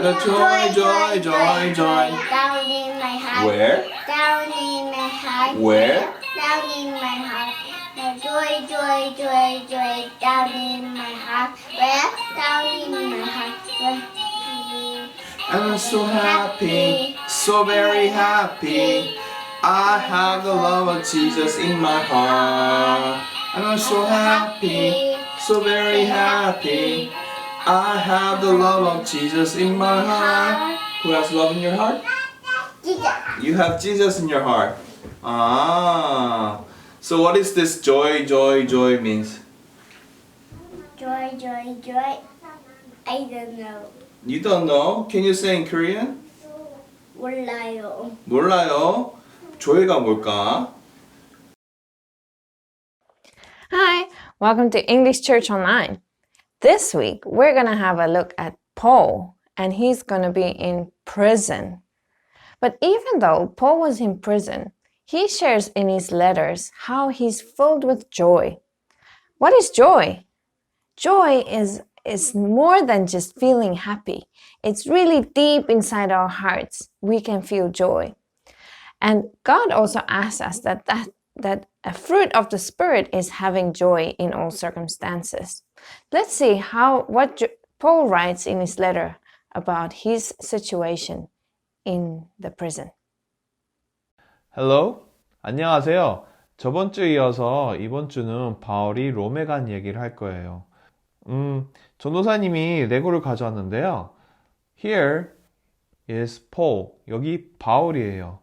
the joy, joy, joy, joy. Down in my heart. Where? Down in my heart. Where? Down in my heart. The joy, joy, joy, joy. Down in my heart. Where? Down in my heart. Where? I'm so happy, so very happy. I have the love of Jesus in my heart. I'm so happy, so very happy. I have the love of Jesus in my heart. Who has love in your heart? Jesus. You have Jesus in your heart. Ah. So what is this joy, joy, joy means? Joy, joy, joy. I don't know. You don't know? Can you say in Korean? 몰라요. 몰라요. joy가 뭘까? Hi, welcome to English Church Online. This week, we're going to have a look at Paul, and he's going to be in prison. But even though Paul was in prison, he shares in his letters how he's filled with joy. What is joy? Joy is more than just feeling happy. It's really deep inside our hearts. We can feel joy. And God also asks us that a fruit of the Spirit is having joy in all circumstances. Let's see what Paul writes in his letter about his situation in the prison. Hello? 안녕하세요. 저번 주에 이어서 이번 주는 바울이 롬에 간 얘기를 할 거예요. 전도사님이 레고를 가져왔는데요. Here is Paul. 여기 바울이에요.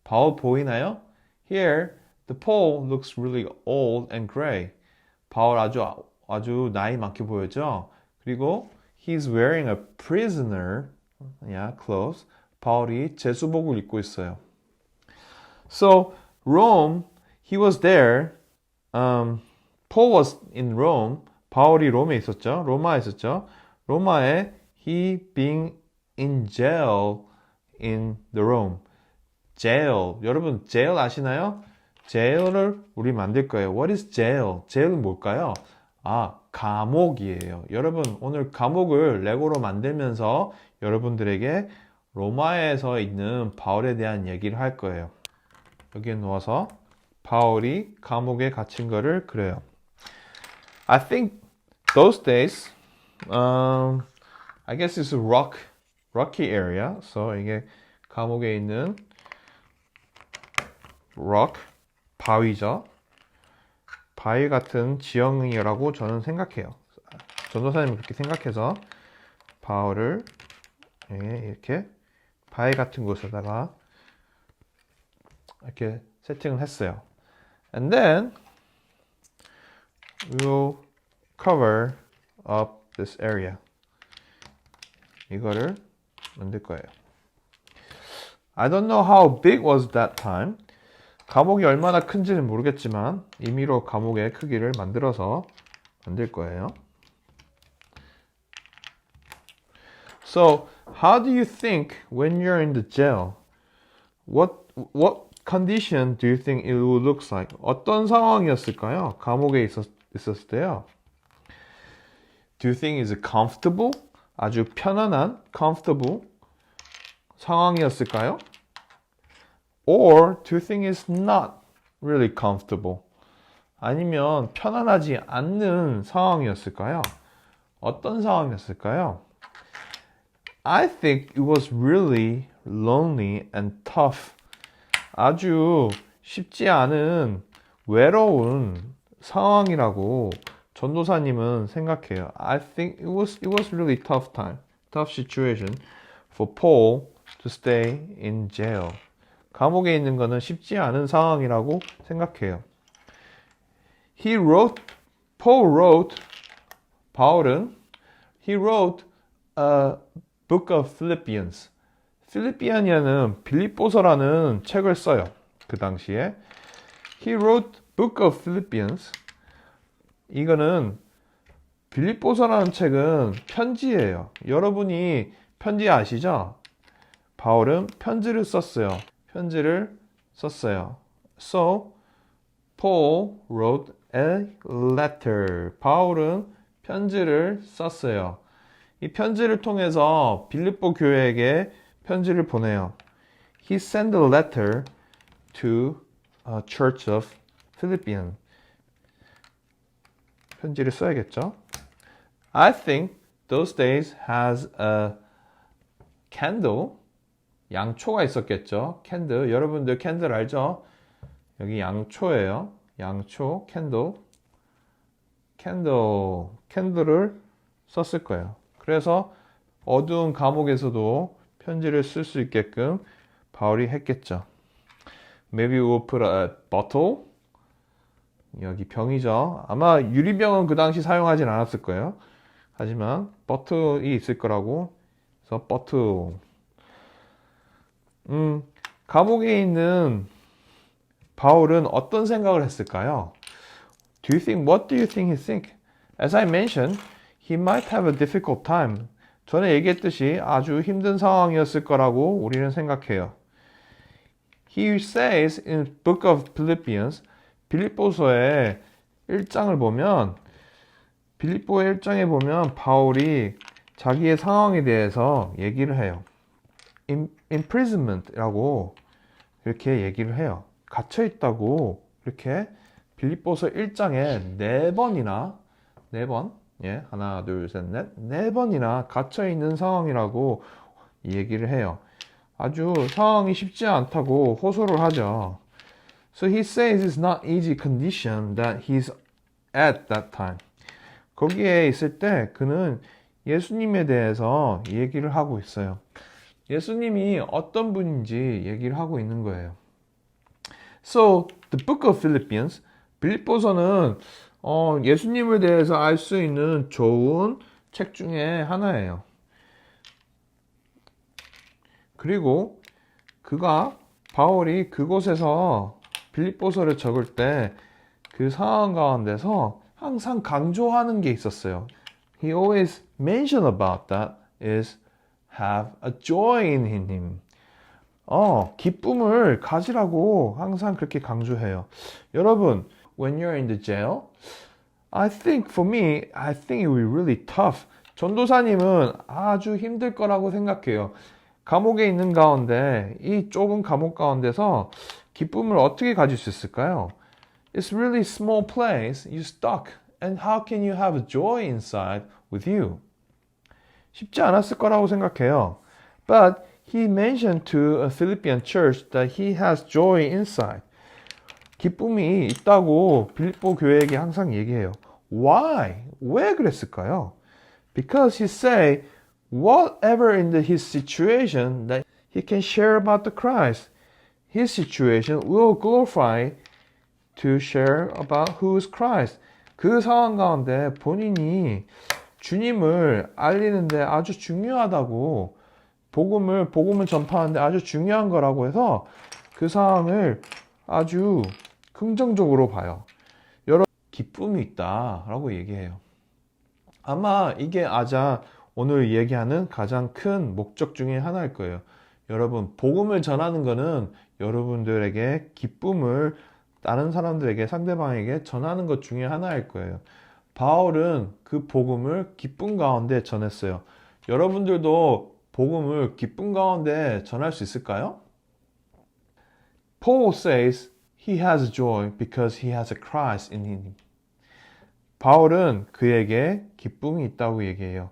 바울 보이나요? Here, the Paul looks really old and gray. 바울 아주 나이 많게 보였죠? 그리고 he's wearing a prisoner clothes. 바울이 제수복을 입고 있어요. So, Rome, he was there. Paul was in Rome. 바울이 롬에 있었죠. 로마에 있었죠. 로마에 he being in jail in the Rome. jail. 여러분, jail 아시나요? jail을 우리 만들 거예요. What is jail? jail은 뭘까요? 감옥이에요. 여러분, 오늘 감옥을 레고로 만들면서 여러분들에게 로마에서 있는 바울에 대한 얘기를 할 거예요. 여기에 놓아서 바울이 감옥에 갇힌 거를 그려요. I think those days, I guess it's a rocky area. So 이게 감옥에 있는 rock, 바위죠. 바위 같은 지형이라고 저는 생각해요. 전도사님은 그렇게 생각해서 바울을 이렇게 바위 같은 곳에다가 이렇게 세팅을 했어요. And then we'll cover up this area. 이거를 만들 거예요. I don't know how big was that time. 감옥이 얼마나 큰지는 모르겠지만 임의로 감옥의 크기를 만들어서 만들 거예요. So, how do you think when you're in the jail? What condition do you think it would look like? 어떤 상황이었을까요? 감옥에 있었을 때요. Do you think it's comfortable? 아주 편안한 comfortable 상황이었을까요? Or do you think it's not really comfortable? 아니면 편안하지 않는 상황이었을까요? 어떤 상황이었을까요? I think it was really lonely and tough. 아주 쉽지 않은 외로운 상황이라고 전도사님은 생각해요. I think it was really tough time, tough situation for Paul to stay in jail. 감옥에 있는 거는 쉽지 않은 상황이라고 생각해요. 바울은 he wrote a book of Philippians. 필리피안이라는 빌립보서라는 책을 써요. 그 당시에. He wrote book of Philippians. 이거는 빌립보서라는 책은 편지예요. 여러분이 편지 아시죠? 바울은 편지를 썼어요. So, Paul wrote a letter. 바울은 편지를 썼어요. 이 편지를 통해서 빌립보 교회에게 편지를 보내요. He sent a letter to a church of Philippians. 편지를 써야겠죠? I think those days has a candle. 양초가 있었겠죠? 캔들. 여러분들 캔들 알죠? 여기 양초예요. 양초, 캔들. 캔들을 썼을 거예요. 그래서 어두운 감옥에서도 편지를 쓸 수 있게끔 바울이 했겠죠. Maybe we'll put a bottle. 여기 병이죠. 아마 유리병은 그 당시 사용하진 않았을 거예요. 하지만 bottle이 있을 거라고. 그래서 bottle. 감옥에 있는 바울은 어떤 생각을 했을까요? What do you think he think? As I mentioned, he might have a difficult time. 전에 얘기했듯이 아주 힘든 상황이었을 거라고 우리는 생각해요. He says in book of Philippians, 빌립보서의 1장을 보면, 빌립보의 1장에 보면 바울이 자기의 상황에 대해서 얘기를 해요. imprisonment라고 이렇게 얘기를 해요. 갇혀 있다고 이렇게 빌립보서 1장에 4번이나 예, 하나, 둘, 셋, 넷, 4번이나 갇혀 있는 상황이라고 얘기를 해요. 아주 상황이 쉽지 않다고 호소를 하죠. So he says it's not easy condition that he's at that time. 거기에 있을 때 그는 예수님에 대해서 얘기를 하고 있어요. 예수님이 어떤 분인지 얘기를 하고 있는 거예요. So the book of Philippians, 빌립보서는 예수님에 대해서 알 수 있는 좋은 책 중에 하나예요. 그리고 바울이 그곳에서 빌립보서를 적을 때 그 상황 가운데서 항상 강조하는 게 있었어요. He always mentioned about that is have a joy in him. 기쁨을 가지라고 항상 그렇게 강조해요. 여러분, when you're in the jail, I think it will be really tough. 전도사님은 아주 힘들 거라고 생각해요. 감옥에 있는 가운데, 이 좁은 감옥 가운데서 기쁨을 어떻게 가질 수 있을까요? It's really small place, you stuck, and how can you have a joy inside with you? 쉽지 않았을 거라고 생각해요. But he mentioned to a Philippian church that he has joy inside. 기쁨이 있다고 빌립보 교회에게 항상 얘기해요. Why? 왜 그랬을까요? Because he say, whatever in his situation that he can share about the Christ, his situation will glorify to share about who is Christ. 그 상황 가운데 본인이 주님을 알리는데 아주 중요하다고, 복음을 전파하는데 아주 중요한 거라고 해서 그 상황을 아주 긍정적으로 봐요. 여러분, 기쁨이 있다라고 얘기해요. 아마 이게 오늘 얘기하는 가장 큰 목적 중에 하나일 거예요. 여러분, 복음을 전하는 거는 여러분들에게 기쁨을 다른 사람들에게, 상대방에게 전하는 것 중에 하나일 거예요. 바울은 그 복음을 기쁨 가운데 전했어요. 여러분들도 복음을 기쁨 가운데 전할 수 있을까요? Paul says he has joy because he has a Christ in him. 바울은 그에게 기쁨이 있다고 얘기해요.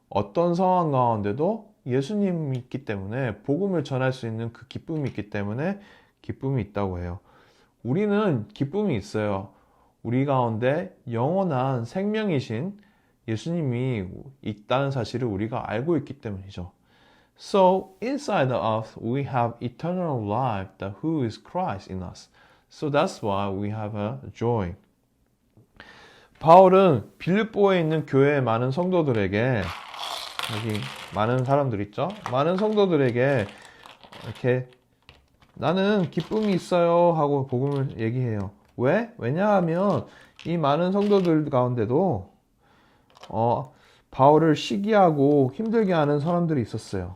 어떤 상황 가운데도 예수님이 있기 때문에, 복음을 전할 수 있는 그 기쁨이 있기 때문에 기쁨이 있다고 해요. 우리는 기쁨이 있어요. 우리 가운데 영원한 생명이신 예수님이 있다는 사실을 우리가 알고 있기 때문이죠. So inside of us we have eternal life that who is Christ in us. So that's why we have a joy. 바울은 빌립보에 있는 교회의 많은 성도들에게, 여기 많은 사람들 있죠? 많은 성도들에게 이렇게 나는 기쁨이 있어요 하고 복음을 얘기해요. 왜? 왜냐하면 이 많은 성도들 가운데도 바울을 시기하고 힘들게 하는 사람들이 있었어요.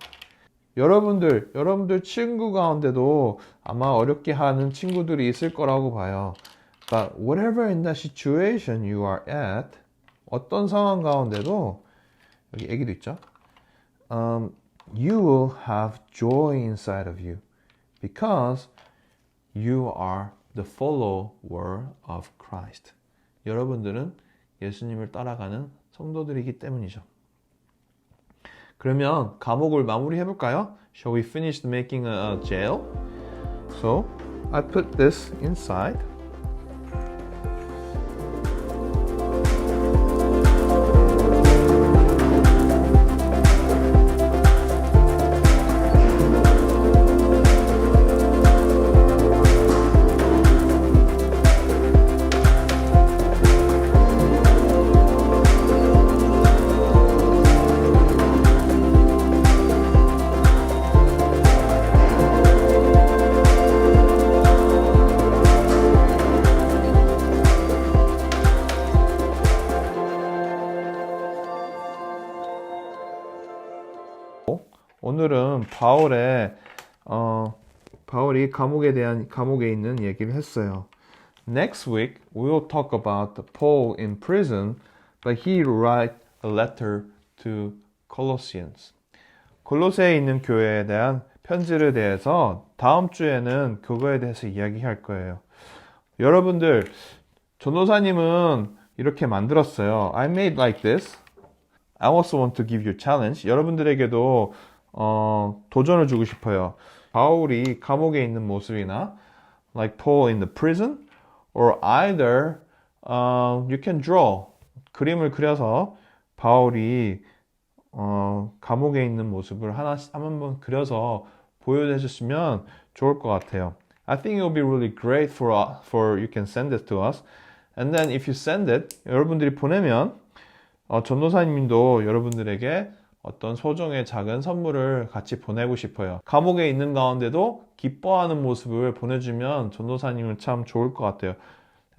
여러분들 친구 가운데도 아마 어렵게 하는 친구들이 있을 거라고 봐요. But whatever in that situation you are at, 어떤 상황 가운데도 여기 애기도 있죠. You will have joy inside of you because you are the follower of Christ. 여러분들은 예수님을 따라가는 성도들이기 때문이죠. 그러면 감옥을 마무리해 볼까요? Shall we finish making a jail? So, I put this inside. 오늘은 바울이 감옥에 있는 얘기를 했어요. Next week we will talk about Paul in prison, but he write a letter to Colossians. 골로새에 있는 교회에 대한 편지를 대해서 다음 주에는 그거에 대해서 이야기할 거예요. 여러분들, 전도사님은 이렇게 만들었어요. I made like this. I also want to give you a challenge. 여러분들에게도 도전을 주고 싶어요. 바울이 감옥에 있는 모습이나 like Paul in the prison or either you can draw 그림을 그려서 바울이 감옥에 있는 모습을 한번 그려서 보여주셨으면 좋을 것 같아요. I think it will be really great for you can send it to us. And then if you send it, 여러분들이 보내면 전도사님도 여러분들에게 어떤 소정의 작은 선물을 같이 보내고 싶어요. 감옥에 있는 가운데도 기뻐하는 모습을 보내주면 전도사님은 참 좋을 것 같아요.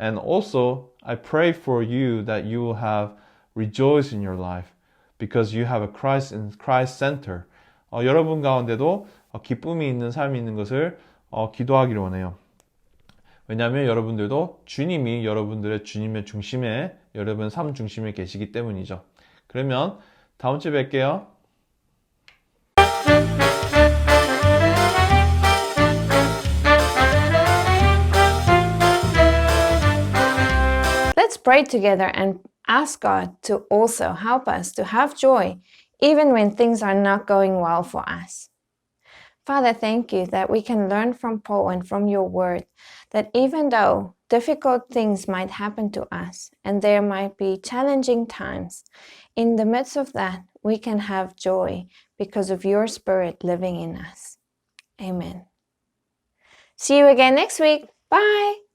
And also, I pray for you that you will have rejoice in your life because you have a Christ center. 여러분 가운데도 기쁨이 있는 삶이 있는 것을 기도하기를 원해요. 왜냐하면 여러분들도 주님이 여러분들의 주님의 중심에, 여러분 삶 중심에 계시기 때문이죠. 그러면 다음 주에 뵐게요. Let's pray together and ask God to also help us to have joy even when things are not going well for us. Father, thank you that we can learn from Paul and from your word that even though difficult things might happen to us and there might be challenging times, in the midst of that, we can have joy because of your Spirit living in us. Amen. See you again next week. Bye.